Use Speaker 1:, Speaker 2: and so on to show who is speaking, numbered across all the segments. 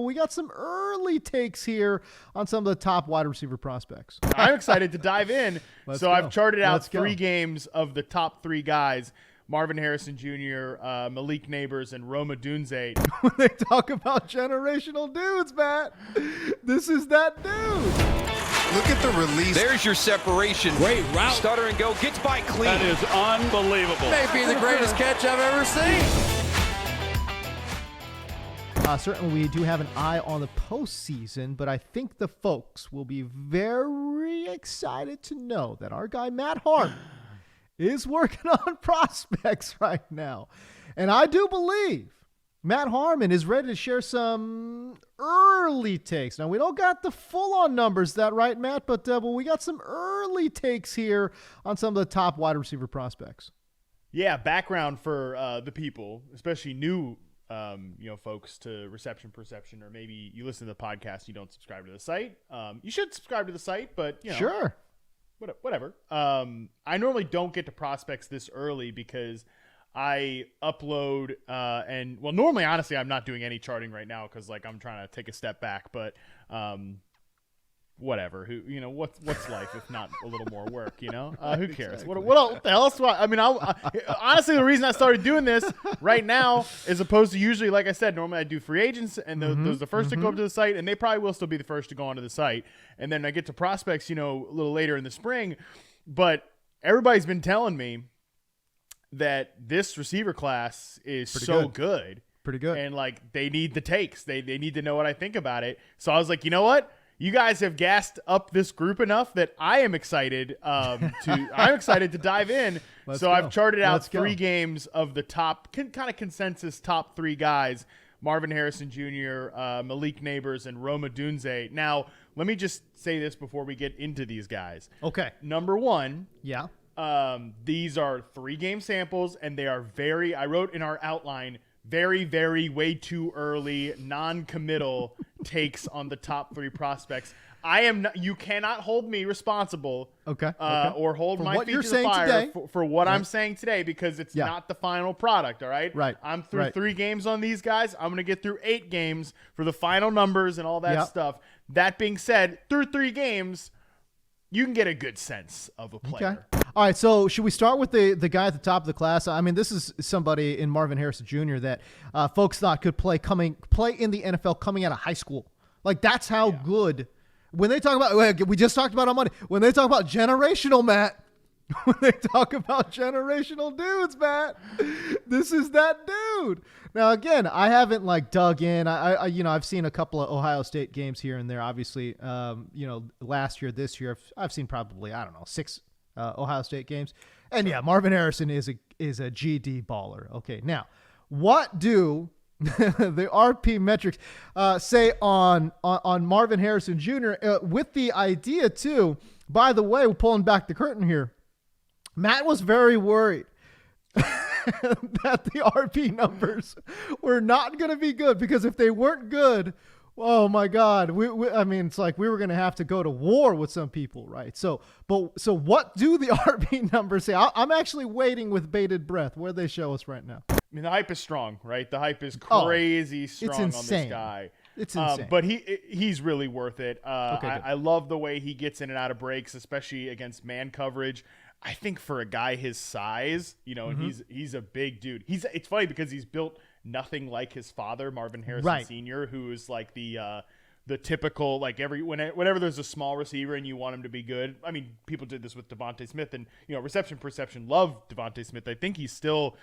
Speaker 1: we got some early takes here on some of the top wide receiver prospects.
Speaker 2: I'm excited to dive in. I've charted out 3 games of the top 3 guys: Marvin Harrison Jr., Malik Nabers, and Odunze.
Speaker 1: When they talk about generational dudes, Matt, this is that dude.
Speaker 3: Look at the release.
Speaker 4: There's your separation.
Speaker 5: Great route.
Speaker 4: Stutter and go. Gets by clean.
Speaker 5: That is unbelievable.
Speaker 3: Maybe the greatest catch I've ever seen.
Speaker 1: Certainly, we do have an eye on the postseason, but I think the folks will be very excited to know that our guy Matt Harmon is working on prospects right now. And I do believe Matt Harmon is ready to share some early takes. Now, we don't got the full-on numbers, that right, Matt? But we got some early takes here on some of the top wide receiver prospects.
Speaker 2: Yeah, background for the people, especially new folks to Reception Perception, or maybe you listen to the podcast, you don't subscribe to the site. You should subscribe to the site, but
Speaker 1: Sure.
Speaker 2: Whatever. I normally don't get to prospects this early because I upload normally, honestly, I'm not doing any charting right now because I'm trying to take a step back, but whatever. What's life if not a little more work? Who cares?
Speaker 1: Exactly.
Speaker 2: What the hell? Honestly, the reason I started doing this right now, as opposed to usually, like I said, normally I do free agents, and those are the first to go up to the site, and they probably will still be the first to go onto the site, and then I get to prospects, a little later in the spring. But everybody's been telling me that this receiver class is good.
Speaker 1: Pretty good.
Speaker 2: And they need the takes. They need to know what I think about it. So I was like, you know what? You guys have gassed up this group enough that I am excited to dive in. I've charted out 3 games of the top kind of consensus top 3 guys: Marvin Harrison Jr., Malik Nabers, and Odunze. Now, let me just say this before we get into these guys.
Speaker 1: Okay.
Speaker 2: Number 1.
Speaker 1: Yeah.
Speaker 2: These are 3-game samples, and they are I wrote in our outline, very, very way too early, non-committal takes on the top 3 prospects. You cannot hold me responsible.
Speaker 1: Okay.
Speaker 2: Or hold my feet to the fire for what I'm saying today, because it's not the final product. All right.
Speaker 1: Right.
Speaker 2: I'm through 3 games on these guys. I'm going to get through 8 games for the final numbers and all that stuff. That being said, through 3 games, you can get a good sense of a player.
Speaker 1: Okay. All right, so should we start with the guy at the top of the class? I mean, this is somebody in Marvin Harrison Jr. that folks thought could play in the NFL coming out of high school. That's how good. When they talk about, we just talked about on Monday, when they talk about generational, Matt, when they talk about generational dudes, Matt, this is that dude. Now, again, I haven't dug in. I've seen a couple of Ohio State games here and there. Obviously, last year, this year, I've seen probably 6 Ohio State games, and Marvin Harrison is a GD baller. Okay, now what do the RP metrics say on Marvin Harrison Jr. With the idea too? By the way, we're pulling back the curtain here. Matt was very worried that the RP numbers were not going to be good, because if they weren't good, oh my God, it's like we were going to have to go to war with some people, right? So what do the RP numbers say? I'm actually waiting with bated breath. Where they show us right now?
Speaker 2: I mean, the hype is strong, right? The hype is crazy strong on this guy.
Speaker 1: It's insane.
Speaker 2: But he's really worth it.
Speaker 1: Okay,
Speaker 2: I love the way he gets in and out of breaks, especially against man coverage. I think for a guy his size, and he's a big dude. It's funny because he's built nothing like his father, Marvin Harrison Sr., who is the typical, whenever there's a small receiver and you want him to be good. I mean, people did this with Devontae Smith, and Reception Perception loved Devontae Smith. I think he's still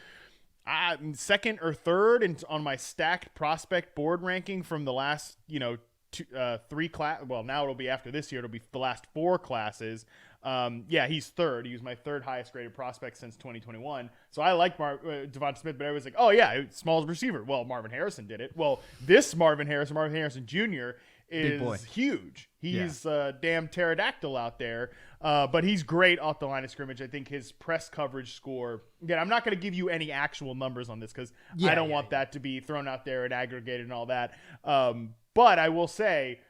Speaker 2: second or third on my stacked prospect board ranking from the last 3 class. Well, now it'll be after this year. It'll be the last 4 classes. He's third. He was my 3rd highest graded prospect since 2021. So I like Devontae Smith, but everyone's like, oh yeah, small receiver. Well, Marvin Harrison did it. Well, this Marvin Harrison Jr. is huge. He's a damn pterodactyl out there. But he's great off the line of scrimmage. I think his press coverage score, again, I'm not going to give you any actual numbers on this because I don't want that to be thrown out there and aggregated and all that. But I will say,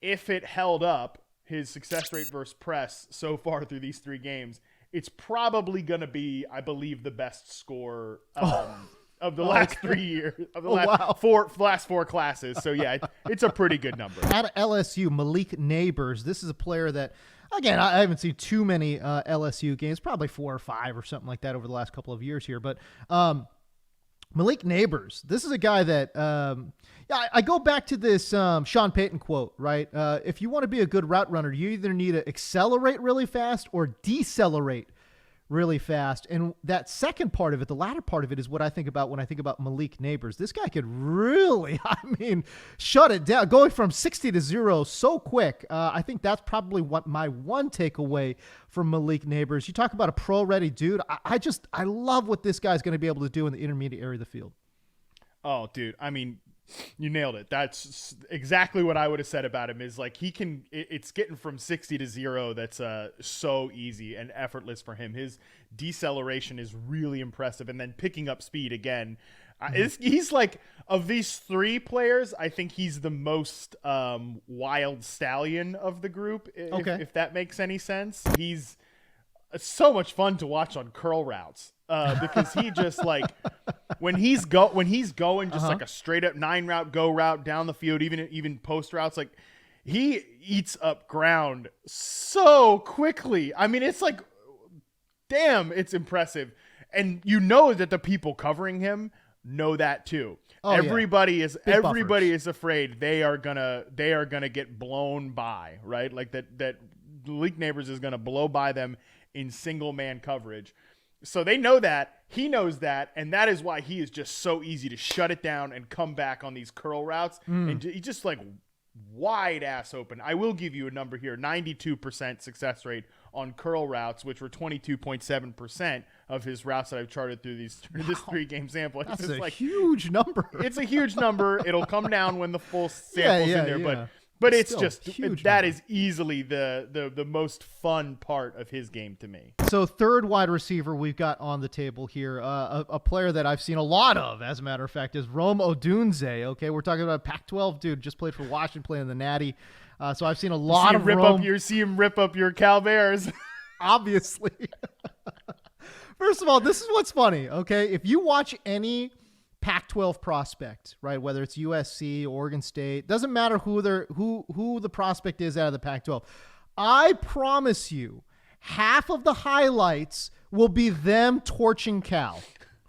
Speaker 2: if it held up, his success rate versus press so far through these 3 games, it's probably going to be, I believe, the best score of the last 3 years of the last four classes. So yeah, it's a pretty good number.
Speaker 1: At LSU, Malik Nabers. This is a player that, again, I haven't seen too many LSU games, probably 4 or 5 or something like that over the last couple of years here. But Malik Nabers, this is a guy that, I go back to this Sean Payton quote, right? If you want to be a good route runner, you either need to accelerate really fast or decelerate really fast. And that second part of it, the latter part of it, is what I think about when I think about Malik Nabers. This guy could really, shut it down. Going from 60 to 0 so quick. I think that's probably what my one takeaway from Malik Nabers. You talk about a pro-ready dude. I love what this guy's going to be able to do in the intermediate area of the field.
Speaker 2: Oh, dude. You nailed it. That's exactly what I would have said about him, is like it's getting from 60 to 0. That's so easy and effortless for him. His deceleration is really impressive. And then picking up speed again. He's like, of these 3 players, I think he's the most wild stallion of the group. If that makes any sense. He's so much fun to watch on curl routes. Because he just like when he's going just like a straight up 9 route go route down the field, even post routes, like he eats up ground so quickly. It's like, damn, it's impressive. And you know that the people covering him know that too. Everybody is afraid they are gonna get blown by, right? Like that Malik Nabers is gonna blow by them in single man coverage. So they know that, he knows that, and that is why he is just so easy to shut it down and come back on these curl routes. And he's just like wide ass open. I will give you a number here, 92% success rate on curl routes, which were 22.7% of his routes that I've charted through this 3-game sample.
Speaker 1: That's a huge number.
Speaker 2: It's a huge number. It'll come down when the full sample's in there, but it's just huge. That is easily the most fun part of his game to me.
Speaker 1: So third wide receiver we've got on the table here, a player that I've seen a lot of, as a matter of fact, is Rome Odunze. Okay, we're talking about a Pac-12 dude, just played for Washington, playing in the Natty. So I've seen a lot of Rome.
Speaker 2: See him rip up your Cal Bears.
Speaker 1: Obviously. First of all, this is what's funny. Okay, if you watch any Pac-12 prospect, right? Whether it's USC, Oregon State, doesn't matter who the prospect is out of the Pac-12. I promise you, half of the highlights will be them torching Cal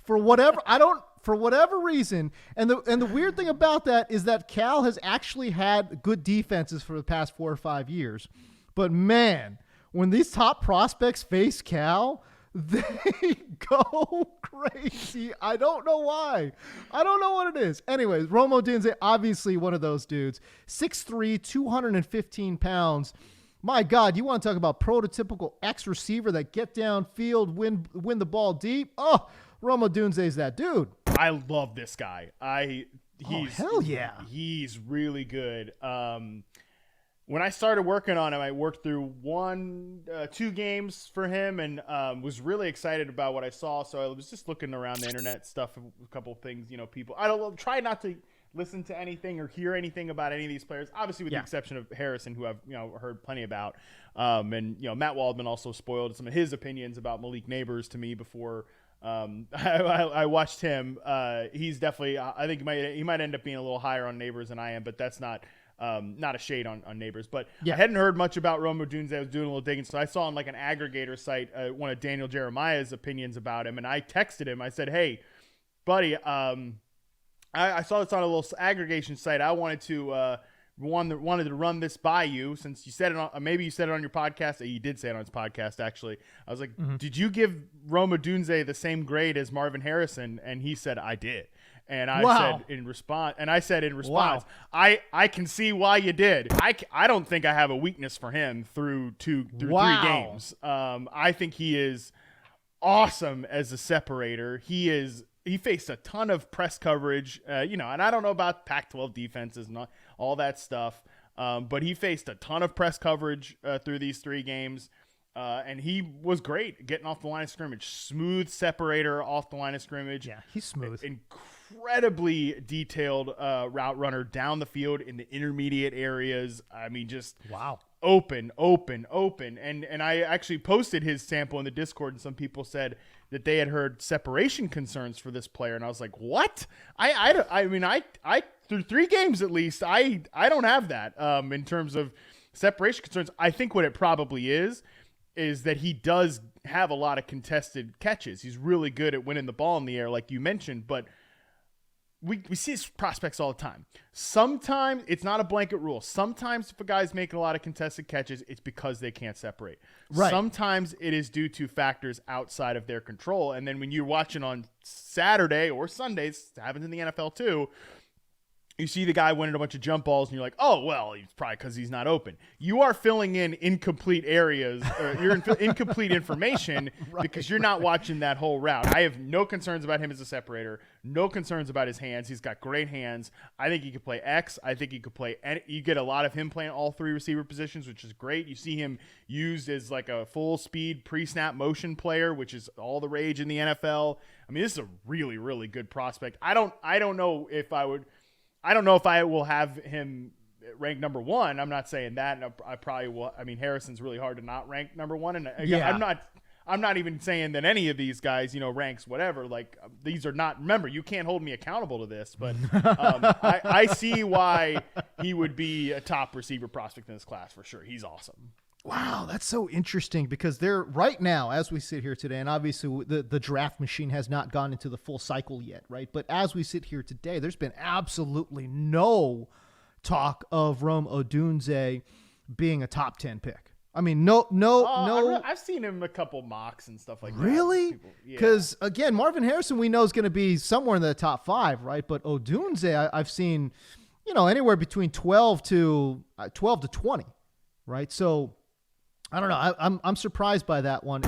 Speaker 1: for whatever reason. And the weird thing about that is that Cal has actually had good defenses for the past 4 or 5 years. But man, when these top prospects face Cal, they go crazy. I don't know why. I don't know what it is. Anyways, Rome Odunze, obviously one of those dudes. 6'3", 215 pounds. My God, you want to talk about prototypical X receiver that get downfield, win the ball deep? Oh, Rome Odunze is that dude.
Speaker 2: I love this guy.
Speaker 1: Hell yeah.
Speaker 2: He's really good. When I started working on him, I worked through 2 games for him and was really excited about what I saw. So I was just looking around the internet stuff, a couple of things, people. Try not to listen to anything or hear anything about any of these players, obviously with the exception of Harrison, who I've heard plenty about. And Matt Waldman also spoiled some of his opinions about Malik Nabers to me before I watched him. He's definitely, I think he might end up being a little higher on Nabers than I am, but that's not a shade on Nabers. But I hadn't heard much about Rome Odunze. I was doing a little digging, so I saw on like an aggregator site one of Daniel Jeremiah's opinions about him, and I texted him. I said, "Hey, buddy, I saw this on a little aggregation site. I wanted to run this by you since you said it on, maybe you said it on your podcast. You did say it on his podcast, actually. I was like, did you give Rome Odunze the same grade as Marvin Harrison? And he said, I did. And I said in response, I can see why you did. I don't think I have a weakness for him through 3 games. I think he is awesome as a separator. He faced a ton of press coverage, and I don't know about Pac-12 defenses and all that stuff, but he faced a ton of press coverage through these 3 games, and he was great getting off the line of scrimmage. Smooth separator off the line of scrimmage.
Speaker 1: Yeah, he's smooth.
Speaker 2: incredibly detailed route runner down the field in the intermediate areas. I mean, just
Speaker 1: Wow.
Speaker 2: open. And I actually posted his sample in the Discord, and some people said that they had heard separation concerns for this player. And I was like, what? I mean, through 3 games at least, I don't have that in terms of separation concerns. I think what it probably is that he does have a lot of contested catches. He's really good at winning the ball in the air, like you mentioned, but we see his prospects all the time. Sometimes it's not a blanket rule. Sometimes if a guy's making a lot of contested catches, it's because they can't separate.
Speaker 1: Right.
Speaker 2: Sometimes it is due to factors outside of their control. And then when you're watching on Saturday or Sundays, it happens in the NFL too, you see the guy winning a bunch of jump balls, and you're like, oh, well, it's probably because he's not open. You are filling in incomplete areas, or you're incomplete information because you're not watching that whole route. I have no concerns about him as a separator, no concerns about his hands. He's got great hands. I think he could play X. I think he could play – you get a lot of him playing all 3 receiver positions, which is great. You see him used as like a full-speed pre-snap motion player, which is all the rage in the NFL. I mean, this is a really, really good prospect. I don't know if I will have him ranked number 1. I'm not saying that. And I probably will. I mean, Harrison's really hard to not rank number 1. And again, I'm not even saying that any of these guys, ranks whatever. Like, these are not. Remember, you can't hold me accountable to this. But I see why he would be a top receiver prospect in this class for sure. He's awesome.
Speaker 1: Wow, that's so interesting because they're right now, as we sit here today, and obviously the draft machine has not gone into the full cycle yet, right? But as we sit here today, there's been absolutely no talk of Rome Odunze being a top 10 pick. I mean, no.
Speaker 2: I've seen him a couple mocks and stuff like that.
Speaker 1: Really? Because, again, Marvin Harrison we know is going to be somewhere in the top 5, right? But Odunze, I've seen, anywhere between 12 to 20, right? So I don't know. I'm surprised by that one.